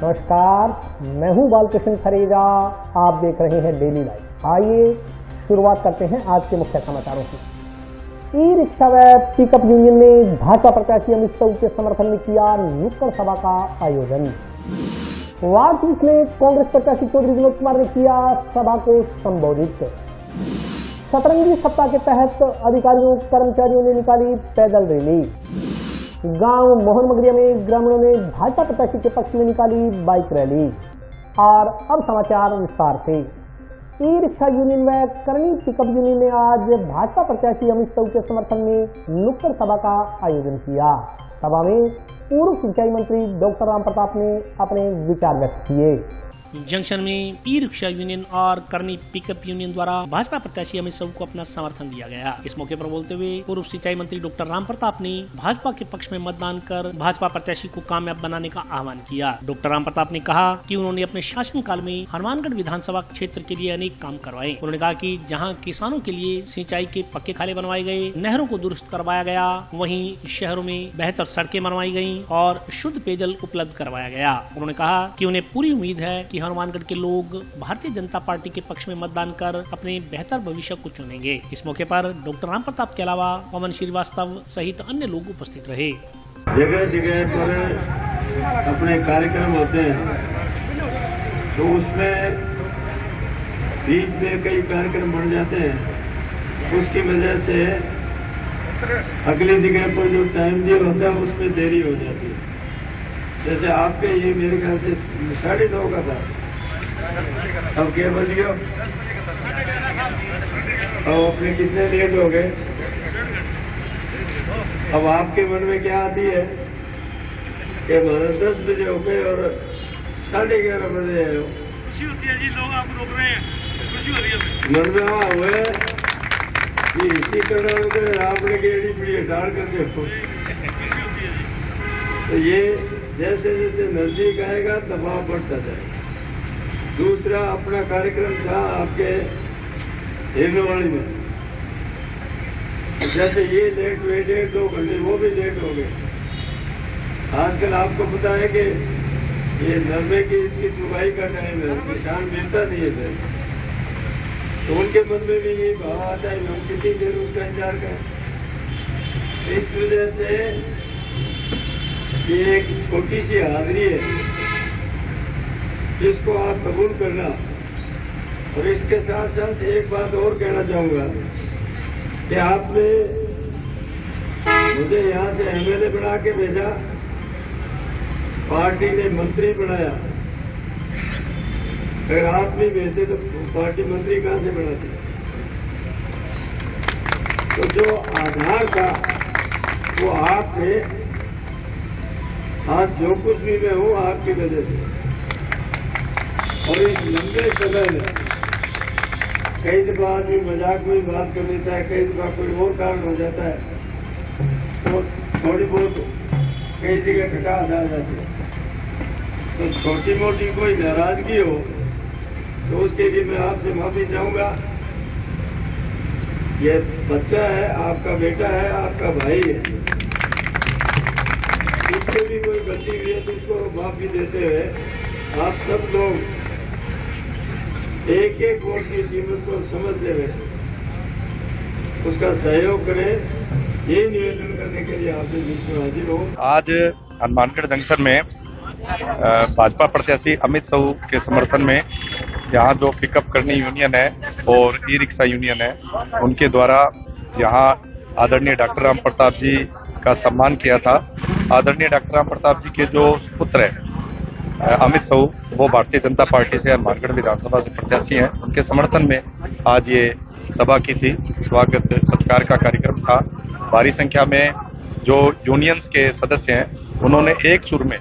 नमस्कार, मैं हूं बालकृष्ण खरेगा। आप देख रहे हैं डेली लाइव। आइए शुरुआत करते हैं आज के मुख्य समाचारों की। ई रिक्शा व पिकअप यूनियन ने भाजपा प्रत्याशी अमित शाह के समर्थन में किया नुक्कड़ सभा का आयोजन। वार्ड 30 में कांग्रेस प्रत्याशी चौधरी विनोद कुमार ने किया सभा को संबोधित। सतरंगी सप्ताह के तहत अधिकारियों कर्मचारियों ने निकाली पैदल रैली। गांव मोहन मगरिया में ग्रामीणों ने भाजपा प्रत्याशी के पक्ष में निकाली बाइक रैली। और अब समाचार विस्तार से। ई रिक्शा यूनियन व करनी पिकअप यूनियन ने आज भाजपा प्रत्याशी अमित शाह के समर्थन में नुक्कड़ सभा का आयोजन किया। सभा में पूर्व सिंचाई मंत्री डॉक्टर राम प्रताप ने अपने विचार व्यक्त किए। जंक्शन में ई रिक्शा यूनियन और करनी पिकअप यूनियन द्वारा भाजपा प्रत्याशी अमित शाह को अपना समर्थन दिया गया। इस मौके पर बोलते हुए पूर्व सिंचाई मंत्री डॉक्टर राम प्रताप ने भाजपा के पक्ष में मतदान कर भाजपा प्रत्याशी को कामयाब बनाने का आह्वान किया। डॉक्टर राम प्रताप ने कहा कि उन्होंने अपने शासनकाल में हनुमानगढ़ विधानसभा क्षेत्र के लिए अनेक काम करवाए। उन्होंने कहा कि जहाँ किसानों के लिए सिंचाई के पक्के खाले बनवाए गए, नहरों को दुरुस्त करवाया गया, वहीं शहरों में बेहतर सड़कें बनवाई गयी और शुद्ध पेयजल उपलब्ध करवाया गया। उन्होंने कहा कि उन्हें पूरी उम्मीद है कि हनुमानगढ़ के लोग भारतीय जनता पार्टी के पक्ष में मतदान कर अपने बेहतर भविष्य को चुनेंगे। इस मौके पर डॉक्टर राम प्रताप के अलावा पवन श्रीवास्तव सहित अन्य लोग उपस्थित रहे। जगह जगह पर अपने कार्यक्रम होते हैं, तो उसमें बीच में कई कार्यक्रम बढ़ जाते हैं। उसकी वजह से अगली जगह पर जो टाइम दिया होता है उसमें देरी हो जाती है। जैसे आपके ये मेरे ख्याल से 9:30 का था, अब क्या बज गया? अब अपने कितने लेट हो गए? अब आपके मन में क्या आती है कि हमारा 10 बजे हो गए और 11:30 बजे आए हो। खुशी होती है जी, लोग आपको रोक रहे हैं, खुशी हो रही है मन में। हाँ हुए कि इसी तरह आपने गेड़ी पड़ी हटाड़ कर देखो। तो ये जैसे जैसे नजदीक आएगा दबाव बढ़ता जाएगा। दूसरा अपना कार्यक्रम था आपके हेगवाड़ी में, जैसे ये लेट हुए 1.5-2 घंटे, वो भी लेट हो गए। आजकल आपको पता है कि ये नरमे की इसकी चुगाई का टाइम है, किसान मिलता नहीं है, तो उनके मन में भी ये भाव आता है हम कितनी देर उसका इंतजार करें। इस वजह से ये एक छोटी सी हाजिरी है जिसको आप कबूल करना। और इसके साथ साथ एक बात और कहना चाहूंगा कि आपने मुझे यहाँ से एमएलए बना के भेजा, पार्टी ने मंत्री बनाया। अगर आप नहीं भेजते तो पार्टी मंत्री कहां से बनाती? तो जो आधार था वो आप थे। आज जो कुछ भी मैं हूं आपकी वजह से। और इस लंबे समय में कई दफा आदमी मजाक में बात कर लेता है, कई दफा कोई और कारण हो जाता है, तो थोड़ी बहुत कई जगह खटास आ जाती है। तो छोटी मोटी कोई नाराजगी हो तो उसके लिए मैं आपसे माफी चाहूंगा। ये बच्चा है, आपका बेटा है, आपका भाई है, इससे भी कोई गलती हुई है तो उसको माफी देते हुए आप सब लोग एक एक वोट की कीमत को समझते हुए उसका सहयोग करें, ये निवेदन करने के लिए आपसे बीच में हाजिर हो। आज हनुमानगढ़ जंक्शन में भाजपा प्रत्याशी अमित शाह के समर्थन में यहाँ जो पिकअप करनी यूनियन है और ई रिक्शा यूनियन है, उनके द्वारा यहाँ आदरणीय डॉक्टर राम प्रताप जी का सम्मान किया था। आदरणीय डॉक्टर राम प्रताप जी के जो पुत्र है अमित शाह, वो भारतीय जनता पार्टी से हनुमानगढ़ विधानसभा से प्रत्याशी हैं। उनके समर्थन में आज ये सभा की थी। स्वागत सत्कार का कार्यक्रम था। भारी संख्या में जो यूनियंस के सदस्य हैं उन्होंने एक सुर में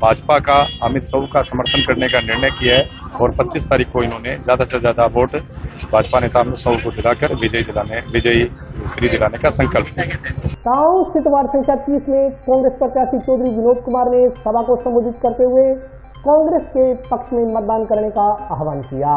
भाजपा का अमित शाह का समर्थन करने का निर्णय किया है और 25 तारीख को इन्होंने ज्यादा से ज्यादा वोट भाजपा नेता अमित शाह को दिलाकर विजयी श्री दिलाने का संकल्प किया। गांव स्थित वार्ड संख्या 30 में कांग्रेस प्रत्याशी चौधरी विनोद कुमार ने सभा को संबोधित करते हुए कांग्रेस के पक्ष में मतदान करने का आह्वान किया।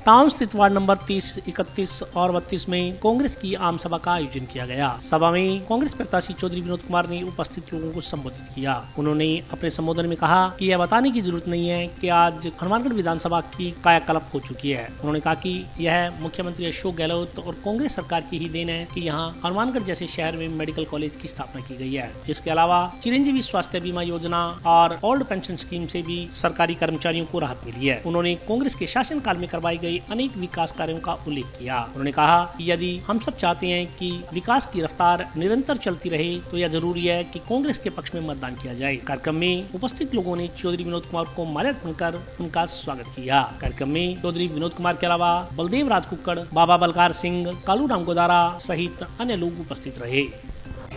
टाउन स्थित वार्ड नंबर 30, 31 और 32 में कांग्रेस की आम सभा का आयोजन किया गया। सभा में कांग्रेस प्रत्याशी चौधरी विनोद कुमार ने उपस्थित लोगों को संबोधित किया। उन्होंने अपने संबोधन में कहा कि यह बताने की जरूरत नहीं है कि आज हनुमानगढ़ विधानसभा की कायाकल्प हो चुकी है। उन्होंने कहा कि यह मुख्यमंत्री अशोक गहलोत और कांग्रेस सरकार की ही देन है कि यहाँ हनुमानगढ़ जैसे शहर में मेडिकल कॉलेज की स्थापना की गई है। इसके अलावा चिरंजीवी स्वास्थ्य बीमा योजना और ओल्ड पेंशन स्कीम से भी सरकारी कर्मचारियों को राहत मिली है। उन्होंने कांग्रेस के शासनकाल में करवाई गई अनेक विकास कार्यों का उल्लेख किया। उन्होंने कहा कि यदि हम सब चाहते हैं कि विकास की रफ्तार निरंतर चलती रहे तो यह जरूरी है कि कांग्रेस के पक्ष में मतदान किया जाए। कार्यक्रम में उपस्थित लोगों ने चौधरी विनोद कुमार को माल्यार्पण कर उनका स्वागत किया। कार्यक्रम में चौधरी विनोद कुमार के अलावा बलदेव राज कुक्कड़, बाबा बलकार सिंह, कालू राम गोदारा सहित अन्य लोग उपस्थित रहे।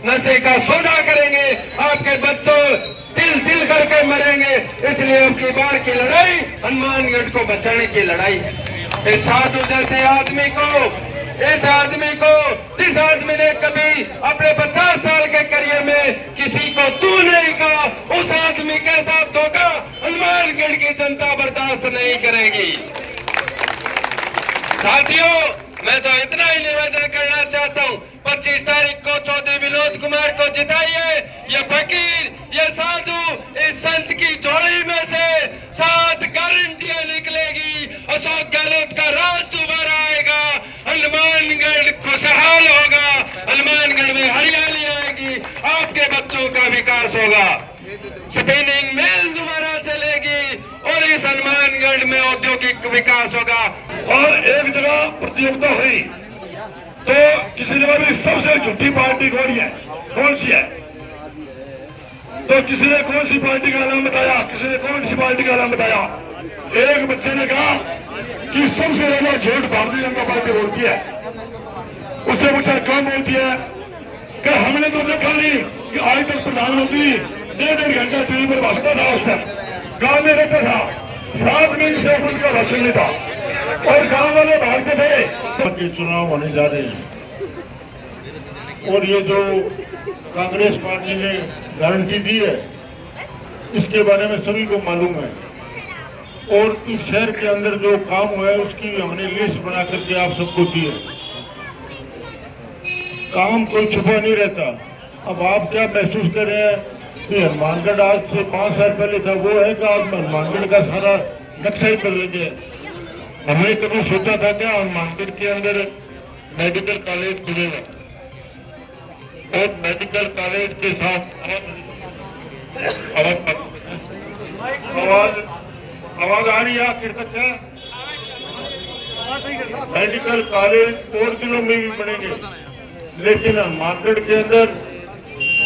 नशे का सौदा करेंगे, आपके बच्चों तिल करके मरेंगे। इसलिए आपकी बार की लड़ाई हनुमानगढ़ को बचाने की लड़ाई है। इस साधु जैसे आदमी को, जिस आदमी ने कभी अपने 50 साल के करियर में किसी को तू नहीं कहा, उस आदमी के साथ धोखा हनुमानगढ़ की जनता बर्दाश्त नहीं करेगी। साथियों, मैं तो इतना ही निवेदन करना चाहता हूँ, 25 तारीख को चौधरी विनोद कुमार को जिताइए। ये फकीर, ये साधु, इस संत की झोली में से 7 गारंटियां निकलेगी। अशोक गहलोत का राज दोबारा आएगा, हनुमानगढ़ खुशहाल होगा, हनुमानगढ़ में हरियाली आएगी, आपके बच्चों का विकास होगा, स्पिनिंग मिल दोबारा चलेगी और इस हनुमानगढ़ में औद्योगिक विकास होगा। और एक जगह प्रतियोगिता हुई तो किसी ने भी सबसे झूठी पार्टी कौन सी है, तो किसी ने कौन सी पार्टी का नाम बताया, किसी ने कौन सी पार्टी का नाम बताया। एक बच्चे ने कहा कि सबसे ज्यादा झूठ भारतीय जनता पार्टी बोलती है। उससे पूछा कौन बोलती है, कि हमने तो देखा नहीं कि आज तक प्रधानमंत्री 1.5 घंटा टीवी पर भाषण था, उस पर गांव में रहता था, 7 मिनट से उनका भाषण नहीं था और गांव वाले भागते थे। चुनाव होने जा रहे हैं और ये जो कांग्रेस पार्टी ने गारंटी दी है, इसके बारे में सभी को मालूम है और इस शहर के अंदर जो काम हुआ है उसकी हमने लिस्ट बना करके आप सबको दी है। काम कोई छुपा नहीं रहता। अब आप क्या महसूस कर रहे हैं कि हनुमानगढ़ आज से 5 साल पहले था, वो है कि आज हनुमानगढ़ का सारा नक्शा ही बदल गया। हमने कभी सोचा था क्या हनुमानगढ़ के अंदर मेडिकल कॉलेज खुलेगा और मेडिकल कॉलेज के साथ आवाज आ रही है आखिर तक क्या? मेडिकल कॉलेज और जिलों में भी बनेंगे, लेकिन हनुमानगढ़ के अंदर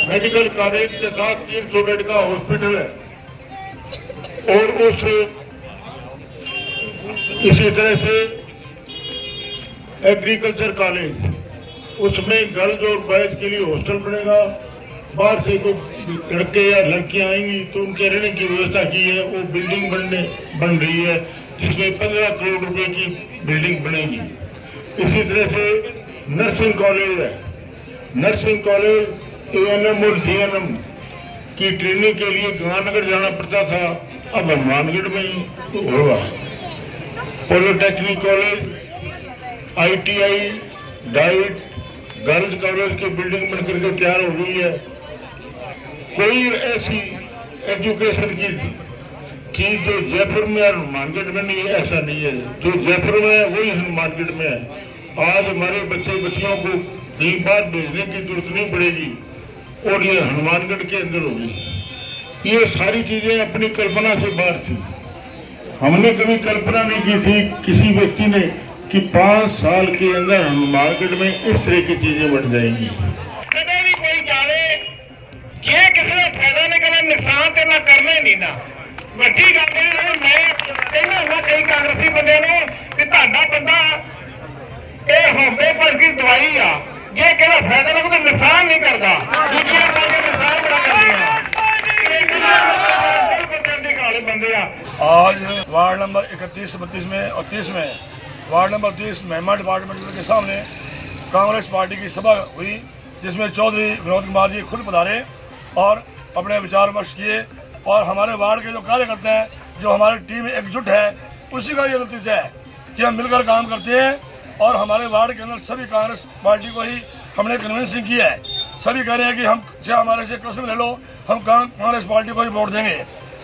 मेडिकल कॉलेज के साथ 300 बेड का हॉस्पिटल है और इसी तरह से एग्रीकल्चर कॉलेज, उसमें गर्ल्स और बॉयज के लिए हॉस्टल बनेगा। बाहर से कोई लड़के या लड़कियां आएंगी तो उनके रहने की व्यवस्था की है, वो बिल्डिंग बन रही है जिसमें 15 करोड़ रुपए की बिल्डिंग बनेगी। इसी तरह से नर्सिंग कॉलेज है, नर्सिंग कॉलेज एएनएम और डीएनएम की ट्रेनिंग के लिए गंगानगर जाना पड़ता था, अब हनुमानगढ़ में ही होगा। Polytechnic college, ITI, diet, girls college की बिल्डिंग बनकर के तैयार हो गई है। कोई ऐसी एजुकेशन की चीज जो जयपुर में और हनुमानगढ़ में नहीं है, ऐसा नहीं है। जो जयपुर में है वही हनुमानगढ़ में है। आज हमारे बच्चे बच्चियों को कहीं बार भेजने की जरूरत नहीं पड़ेगी और ये हनुमानगढ़ के अंदर होगी। ये सारी चीजें अपनी कल्पना से बाहर थी। हमने कभी कल्पना नहीं की थी किसी व्यक्ति ने कि 5 साल के अंदर हनुमानगढ़ में इस तरह की चीजें बढ़ जाएंगी। कदे भी कोई जाने जे किसी ने फायदा नहीं करना, नुकसान तो ना करना नहीं ना वड्डी गल है। मैं कहना हुआ कई कांग्रेसी बंदे ने कि ਤੁਹਾਡਾ ਬੰਦਾ ਇਹ ਹੋਮੋਪੈਥੀ ਦੀ ਦਵਾਈ ਆ, ਜੇ ਕਿਹੜਾ फायदा ना तो नुकसान नहीं करता, दूसरे वाले नुकसान बड़ा करते हैं। आज वार्ड नंबर 31, 32 में और 30 में, वार्ड नंबर 30 महिमा डिपार्टमेंट के सामने कांग्रेस पार्टी की सभा हुई, जिसमें चौधरी विनोद कुमार जी खुद पधारे और अपने विचार विमर्श किए और हमारे वार्ड के जो कार्यकर्ता हैं जो हमारी टीम एकजुट है उसी का ये नतीजा है कि हम मिलकर काम करते हैं और हमारे वार्ड के अंदर सभी कांग्रेस पार्टी को ही हमने कन्विंसिंग किया है। सभी कह रहे हैं कि हम चाहे हमारे से कसम ले लो, हम कांग्रेस पार्टी को ही वोट देंगे,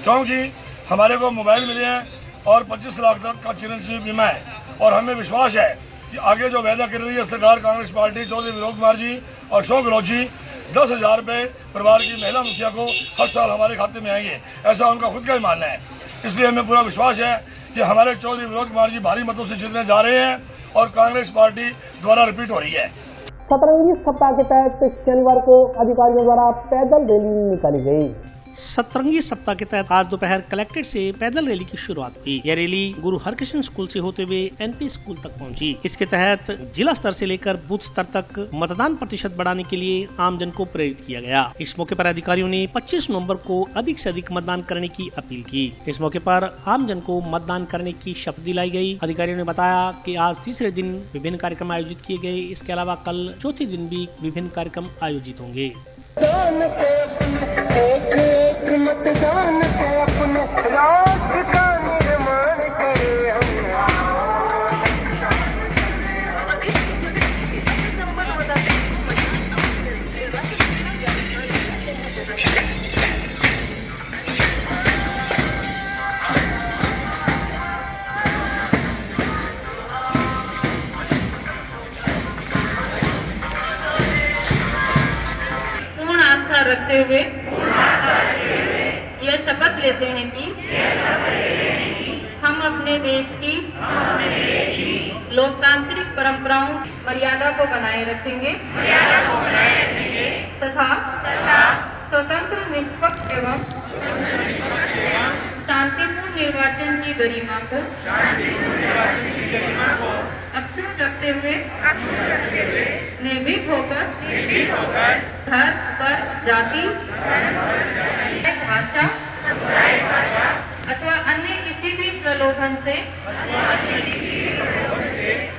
क्योंकि हमारे को मोबाइल मिले हैं और 25 लाख तक का चिरंजीवी बीमा है और हमें विश्वास है कि आगे जो वायदा कर रही है सरकार कांग्रेस पार्टी, चौधरी विनोद कुमार जी और अशोक गहलोत जी, 10,000 रुपये परिवार की महिला मुखिया को हर साल हमारे खाते में आएंगे, ऐसा उनका खुद का ही मानना है। इसलिए हमें पूरा विश्वास है कि हमारे चौधरी विनोद कुमार जी भारी मतों से जीतने जा रहे हैं और कांग्रेस पार्टी द्वारा रिपीट हो रही है। सतरंगी सप्ताह के तहत शनिवार को अधिकारियों द्वारा पैदल रैली निकाली गई। सतरंगी सप्ताह के तहत आज दोपहर कलेक्ट्रेट से पैदल रैली की शुरुआत हुई। यह रैली गुरु हरकृष्ण स्कूल से होते हुए एनपी स्कूल तक पहुंची। इसके तहत जिला स्तर से लेकर बूथ स्तर तक मतदान प्रतिशत बढ़ाने के लिए आमजन को प्रेरित किया गया। इस मौके पर अधिकारियों ने 25 नवंबर को अधिक से अधिक मतदान करने की अपील की। इस मौके पर आमजन को मतदान करने की शपथ दिलाई गई। अधिकारियों ने बताया कि आज तीसरे दिन विभिन्न कार्यक्रम आयोजित किए गए। इसके अलावा कल चौथे दिन भी विभिन्न कार्यक्रम आयोजित होंगे। मतदान से अपने राष्ट्र का निर्माण करें हम। पूर्ण आस्था रखते हुए यह शपथ लेते हैं कि हम अपने देश की लोकतांत्रिक परंपराओं मर्यादा को बनाए रखेंगे तथा स्वतंत्र, निष्पक्ष एवं शांतिपूर्ण निर्वाचन की गरिमा को अक्षुण्ण रखते हुए निर्भीक होकर धर्म पर जाति, भाषा अथवा अन्य किसी भी प्रलोभन से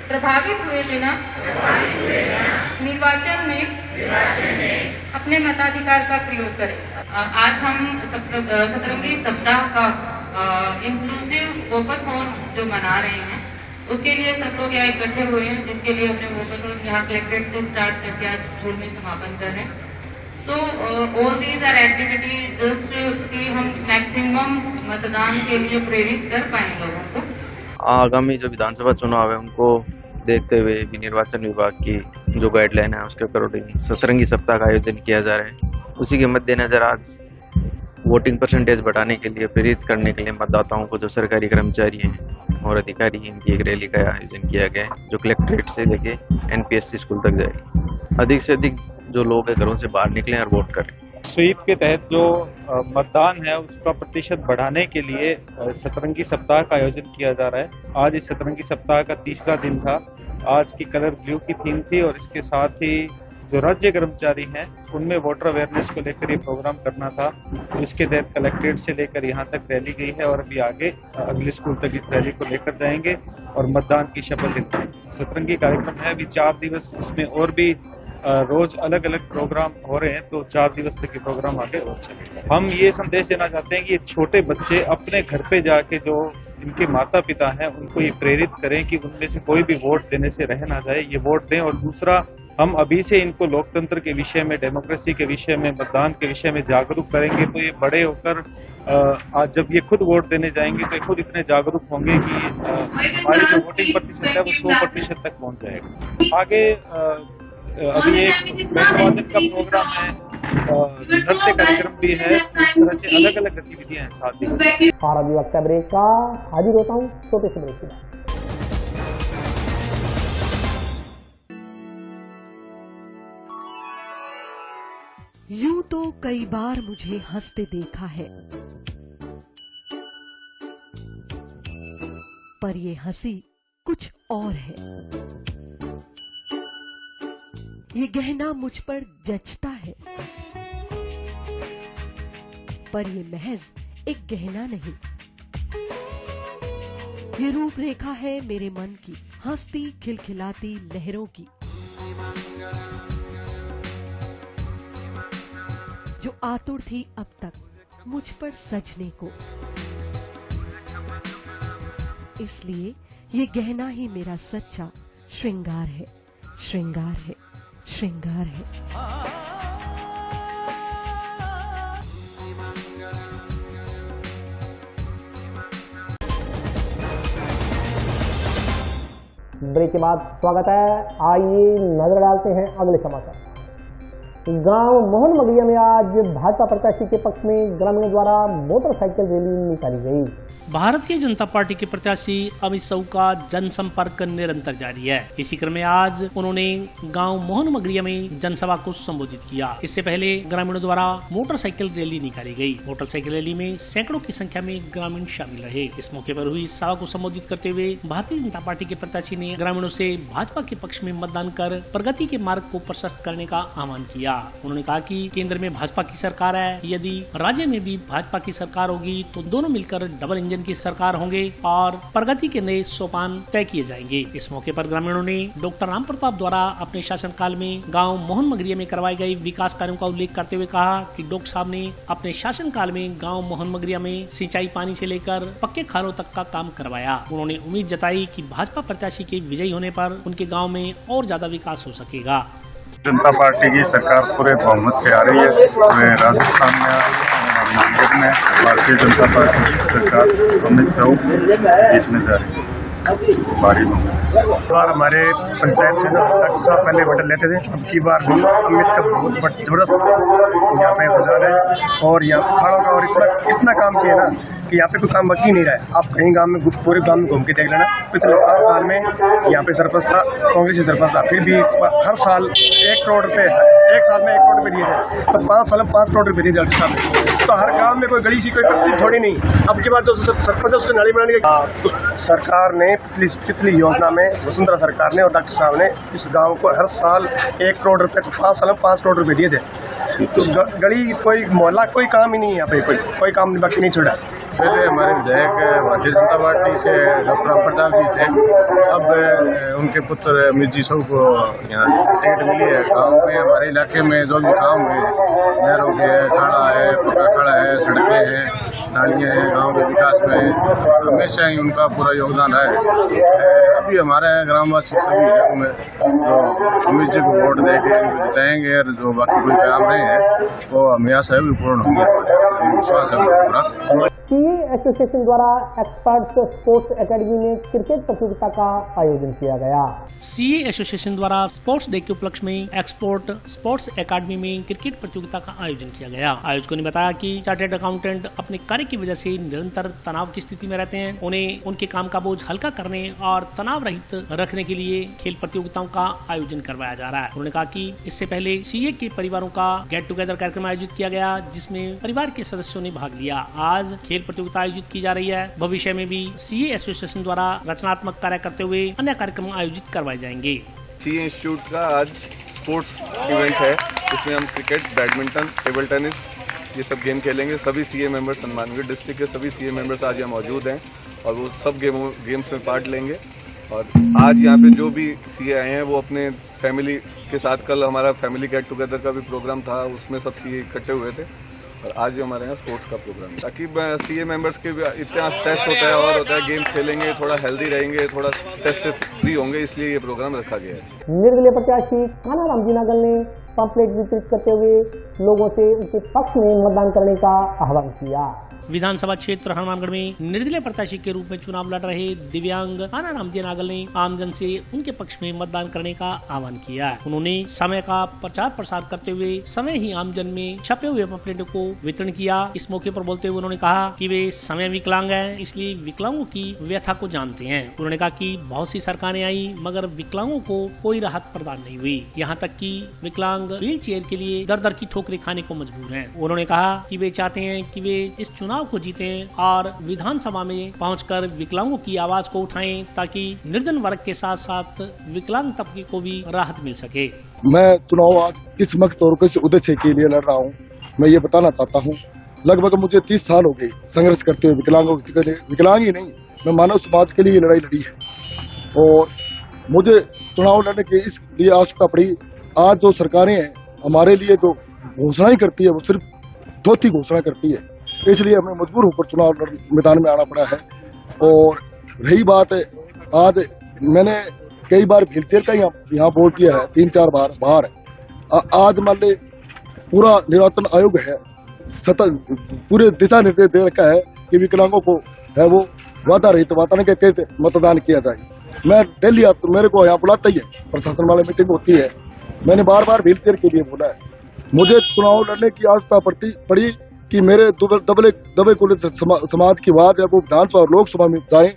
प्रभावित हुए बिना निर्वाचन में अपने मताधिकार का प्रयोग करें। आज हम सतरंगी सप्ताह का इंक्लूसिव वोकथॉन जो मना रहे हैं, उसके लिए सब लोग यहाँ इकट्ठे हुए हैं, जिसके लिए हमने वोकथॉन यहाँ कलेक्ट्रेट से स्टार्ट करके आज स्कूल में समापन कर रहे हैं। So all these are activities just कि हम मैक्सिमम मतदान के लिए प्रेरित कर पाएं लोगों को। आगामी जो विधानसभा चुनाव है उनको देखते हुए भी निर्वाचन विभाग की जो गाइडलाइन है उसके अकॉर्डिंग सतरंगी सप्ताह का आयोजन किया जा रहा है। उसी के मद्देनजर आज वोटिंग परसेंटेज बढ़ाने के लिए, प्रेरित करने के लिए मतदाताओं को जो सरकारी कर्मचारी हैं और अधिकारी हैं, इनकी एक रैली का आयोजन किया गया है जो कलेक्ट्रेट से लेके एनपीएससी स्कूल तक जाएगी। अधिक से अधिक जो लोग हैं घरों से बाहर निकलें और वोट करें। स्वीप के तहत जो मतदान है उसका प्रतिशत बढ़ाने के लिए सतरंगी सप्ताह का आयोजन किया जा रहा है। आज इस सतरंगी सप्ताह का तीसरा दिन था। आज की कलर ब्लू की थीम थी और इसके साथ ही जो राज्य कर्मचारी हैं उनमें वोटर अवेयरनेस को लेकर ये प्रोग्राम करना था। तो इसके तहत कलेक्ट्रेट से लेकर यहाँ तक रैली गई है और अभी आगे अगले स्कूल तक इस रैली को लेकर जाएंगे और मतदान की शपथ लेते हैं। सतरंगी कार्यक्रम है अभी 4 दिवस, इसमें और भी रोज अलग अलग प्रोग्राम हो रहे हैं, तो 4 दिवस तक ये प्रोग्राम आगे और चलेगा। हम ये संदेश देना चाहते हैं कि छोटे बच्चे अपने घर पे जाके जो इनके माता पिता हैं उनको ये प्रेरित करें कि उनमें से कोई भी वोट देने से रह ना जाए, ये वोट दें। और दूसरा, हम अभी से इनको लोकतंत्र के विषय में, डेमोक्रेसी के विषय में, मतदान के विषय में जागरूक करेंगे तो ये बड़े होकर आज जब ये खुद वोट देने जाएंगे तो ये खुद इतने जागरूक होंगे कि हमारी जो वोटिंग प्रतिशत है वो 100% तक पहुंच जाएगा। आगे अभी एक वादन का प्रोग्राम है, नृत्य कार्यक्रम भी है, इस तरह से अलग अलग गतिविधियां हैं साथ ही। और अभी वक्त है ब्रेक का, हाजिर होता हूँ छोटे से ब्रेक के बाद। यूं तो कई बार मुझे हंसते देखा है, पर ये हंसी कुछ और है। ये गहना मुझ पर जचता है, पर ये महज एक गहना नहीं, ये रूपरेखा है मेरे मन की, हंसती खिलखिलाती लहरों की, जो आतुर थी अब तक मुझ पर सजने को। इसलिए ये गहना ही मेरा सच्चा श्रृंगार है, श्रृंगार है, श्रृंगार है। ब्रेक के बाद स्वागत है। आइए नजर डालते हैं अगले समाचार। गांव मोहन मगरिया में आज भाजपा प्रत्याशी के पक्ष में ग्रामीणों द्वारा मोटरसाइकिल रैली निकाली गई। भारतीय जनता पार्टी के प्रत्याशी अमित शाह का जनसंपर्क निरंतर जारी है। इसी क्रम में आज उन्होंने गांव मोहन मगरिया में जनसभा को संबोधित किया। इससे पहले ग्रामीणों द्वारा मोटरसाइकिल रैली निकाली गई। मोटरसाइकिल रैली में सैकड़ों की संख्या में ग्रामीण शामिल रहे। इस मौके पर हुई सभा को संबोधित करते हुए भारतीय जनता पार्टी के प्रत्याशी ने ग्रामीणों से भाजपा के पक्ष में मतदान कर प्रगति के मार्ग को प्रशस्त करने का आह्वान किया। उन्होंने कहा कि केंद्र में भाजपा की सरकार है, यदि राज्य में भी भाजपा की सरकार होगी तो दोनों मिलकर डबल इंजन की सरकार होंगे और प्रगति के नए सोपान तय किए जाएंगे। इस मौके पर ग्रामीणों ने डॉक्टर राम प्रताप द्वारा अपने शासनकाल में गांव मोहन मगरिया में करवाए गए विकास कार्यों का उल्लेख करते हुए कहा कि डॉक्टर साहब ने अपने शासनकाल में गाँव मोहन मगरिया में सिंचाई पानी से लेकर पक्के खालों तक का काम करवाया। उन्होंने उम्मीद जताई कि भाजपा प्रत्याशी के विजयी होने पर उनके गाँव में और ज्यादा विकास हो सकेगा। जनता पार्टी की सरकार पूरे बहुमत से आ रही है। पूरे राजस्थान में भारतीय जनता पार्टी की सरकार अमित शाह जीतने जा रही है भारी बहुमत। बार हमारे पंचायत से पहले बटन लेते थे, अब की बार अमित का बहुत जबरदस्त यहाँ पे गुजार है। और यहाँ खाड़ों का और इतना काम किया ना कि यहाँ पे कोई काम बाकी नहीं रहा है। आप कहीं गांव में पूरे गांव में घूम के देख लेना। पिछले 5 साल में यहाँ पे सरपंच था, कांग्रेसी सरपंच था, फिर भी हर साल 1 करोड़ रुपए, एक साल में 1 करोड़ रुपए दिए थे। तो 5 साल में 5 करोड़ रुपए दिए थे साल। तो हर गांव में कोई गली सी कोई कच्ची थोड़ी नहीं। अब की बार जो सरपंच उसको नाली बनाने का तो सरकार ने पिछली योजना में वसुंधरा सरकार ने और डॉक्टर साहब ने इस गांव को हर साल 1 करोड़ रुपए, 5 साल में 5 करोड़ रुपए दिए थे। तो गली कोई मोहल्ला कोई काम ही नहीं है, यहाँ पे कोई काम बाकी नहीं छोड़ा। पहले हमारे विधायक भारतीय जनता पार्टी से डॉक्टर राम प्रताप जी थे, अब उनके पुत्र अमित जी शाह को यहाँ टिकट मिली है। गाँव में हमारे इलाके में जो भी काम हुए, नहरों के है, खाड़ा है, पक्का खाड़ा है, सड़कें हैं, नालियाँ हैं, गाँव के विकास में हमेशा ही उनका पूरा योगदान है। अभी हमारे ग्रामवासी सभी है उन्हें जो अमित जी को वोट देके जिताएंगे और जो बाकी कोई काम रहे हैं वो हमें आशा है पूर्ण होंगे, विश्वास है पूरा। सीए एसोसिएशन द्वारा एक्सपर्ट्स स्पोर्ट्स एकेडमी में क्रिकेट प्रतियोगिता का आयोजन किया गया। सीए एसोसिएशन द्वारा स्पोर्ट्स डे के उपलक्ष्य में एक्सपोर्ट स्पोर्ट्स एकेडमी में क्रिकेट प्रतियोगिता का आयोजन किया गया। आयोजकों ने बताया कि चार्टर्ड अकाउंटेंट अपने कार्य की वजह से निरंतर तनाव की स्थिति में रहते हैं। उन्हें उनके काम का बोझ हल्का करने और तनाव रहित रखने के लिए खेल प्रतियोगिताओं का आयोजन करवाया जा रहा है। उन्होंने कहा कि इससे पहले सीए के परिवारों का गेट टुगेदर कार्यक्रम आयोजित किया गया, जिसमें परिवार के सदस्यों ने भाग लिया। आज खेल प्रतियोगिता आयोजित की जा रही है। भविष्य में भी सीए एसोसिएशन द्वारा रचनात्मक कार्य करते हुए अन्य कार्यक्रम आयोजित करवाए जाएंगे। सीए इंस्टीट्यूट का आज स्पोर्ट्स इवेंट है, इसमें हम क्रिकेट, बैडमिंटन, टेबल टेनिस ये सब गेम खेलेंगे। सभी सीए मेंबर्स सम्मानित डिस्ट्रिक्ट के सभी सीए मेंबर्स आज यहाँ मौजूद हैं और वो सब गेम्स में पार्ट लेंगे। और आज यहाँ पे जो भी सीए आए हैं वो अपने फैमिली के साथ, कल हमारा फैमिली गेट टुगेदर का भी प्रोग्राम था, उसमें सब सीए इकट्ठे हुए थे और आज हमारे यहाँ स्पोर्ट्स का प्रोग्राम है, ताकि सीए मेंबर्स के इतना स्ट्रेस होता है और होता है गेम्स खेलेंगे, थोड़ा हेल्दी रहेंगे, थोड़ा स्ट्रेस से फ्री होंगे, इसलिए ये प्रोग्राम रखा गया है। निर्दलीय प्रत्याशी कानाराम जी नागल ने पंपलेट वितरित करते हुए लोगों से उनके पक्ष में मतदान करने का आह्वान किया। विधानसभा क्षेत्र हनुमानगढ़ में निर्दलीय प्रत्याशी के रूप में चुनाव लड़ रहे दिव्यांग कानाराम जी नागल ने आमजन से उनके पक्ष में मतदान करने का आह्वान किया। उन्होंने समय का प्रचार प्रसार करते हुए समय ही आमजन में छपे हुए पंपलेटों को वितरण किया। इस मौके पर बोलते हुए उन्होंने कहा कि वे समय विकलांग हैं, इसलिए विकलांगों की व्यथा को जानते हैं। उन्होंने कहा कि बहुत सी सरकारें आई मगर विकलांगों को कोई राहत प्रदान नहीं हुई, यहाँ तक कि विकलांग व्हील चेयर के लिए दर दर की ठोकरें खाने को मजबूर हैं। उन्होंने कहा कि वे चाहते हैं कि वे इस चुनाव को जीतें और विधानसभा में पहुंचकर विकलांगों की आवाज को उठाएं, ताकि निर्धन वर्ग के साथ साथ विकलांग तबके को भी राहत मिल सके। मैं चुनाव आज किस मकसद और किस उद्देश्य के लिए लड़ रहा हूँ, मैं ये बताना चाहता हूँ। लगभग मुझे 30 साल हो गए संघर्ष करते हुए विकलांगों के लिए। विकलांग ही नहीं, मैं मानव समाज के लिए लड़ाई लड़ी है और मुझे चुनाव लड़ने की इसलिए आवश्यकता पड़ी। आज जो सरकारें हैं हमारे लिए जो घोषणाएं करती है वो सिर्फ धोती घोषणा करती है, इसलिए हमें मजबूर होकर चुनाव मैदान में आना पड़ा है। और रही बात है, आज मैंने कई बार व्हीलचेयर का यहाँ बोर्ड किया है, 3-4 बार बाहर। आज मान ले पूरा निर्वाचन आयोग है, पूरे दिशा निर्देश दे रखा है कि विकलांगों को है वो वादा रहित वातावरण के तहत मतदान किया जाए। मैं डेली मेरे को यहाँ बुलाता ही है, प्रशासन वाले मीटिंग होती है, मैंने बार बार व्हीलचेयर के लिए बोला है। मुझे चुनाव लड़ने की आवश्यकता पड़ी कि मेरे दबे कुलित समाज की आवाज है वो विधानसभा और लोकसभा में जाए,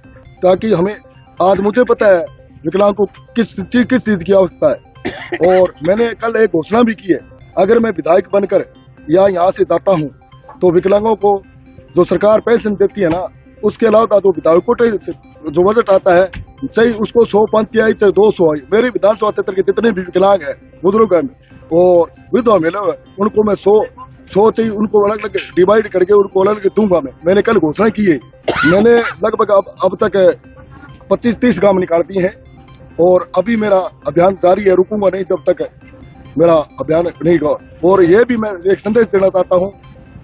ताकि हमें आज मुझे पता है विकलांग को किस चीज की आवश्यकता है। और मैंने कल एक घोषणा भी की है, अगर मैं विधायक बनकर या यहाँ से जाता हूँ तो विकलांगों को जो सरकार पेंशन देती है ना, उसके अलावा जो विधायकों जो बजट आता है, चाहे उसको 100 आई चाहे 200 आई, मेरे विधानसभा क्षेत्र के जितने भी विकलांग है, बुजुर्ग और विधवा महिला, उनको मैं 100 चाहिए, उनको अलग अलग डिवाइड करके उनको अलग अलग दूंगा। मैंने कल घोषणा की है। मैंने लगभग अब तक 25-30 गांव निकाल दिए हैं और अभी मेरा अभियान जारी है, रुकूंगा नहीं जब तक मेरा अभियान नहीं होगा। और ये भी मैं एक संदेश देना चाहता हूँ,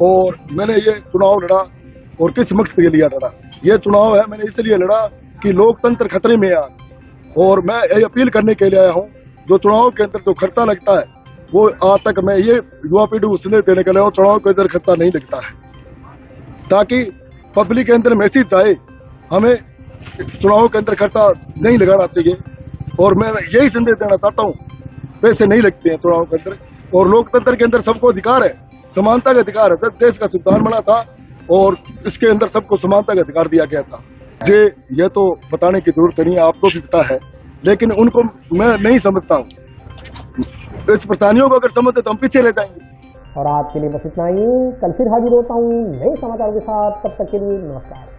और मैंने ये चुनाव लड़ा और किस मकसद के लिए लड़ा, ये चुनाव है मैंने इसलिए लड़ा कि लोकतंत्र खतरे में है। और मैं ये अपील करने के लिए आया हूँ, जो चुनाव के अंदर जो खर्चा लगता है वो आज तक मैं ये युवा पीढ़ी को संदेश देने के लिए हूँ, चुनाव के अंदर खर्चा नहीं लगता है, ताकि पब्लिक के अंदर मैसेज आए हमें चुनाव के अंदर खर्चा नहीं लगाना चाहिए। और मैं यही संदेश देना चाहता हूँ, पैसे नहीं लगते हैं चुनाव के अंदर, और लोकतंत्र के अंदर सबको अधिकार है, समानता का अधिकार है। देश का संविधान बना था और इसके अंदर सबको समानता का अधिकार दिया गया था। ये तो बताने की जरूरत नहीं है, आपको भी पता है, लेकिन उनको मैं नहीं समझता हूँ। इस परेशानियों को अगर समझते तो हम पीछे रह जाएंगे। और आज के लिए बस इतना ही, कल फिर हाजिर होता हूँ नए समाचारों के साथ, तब तक के लिए नमस्कार।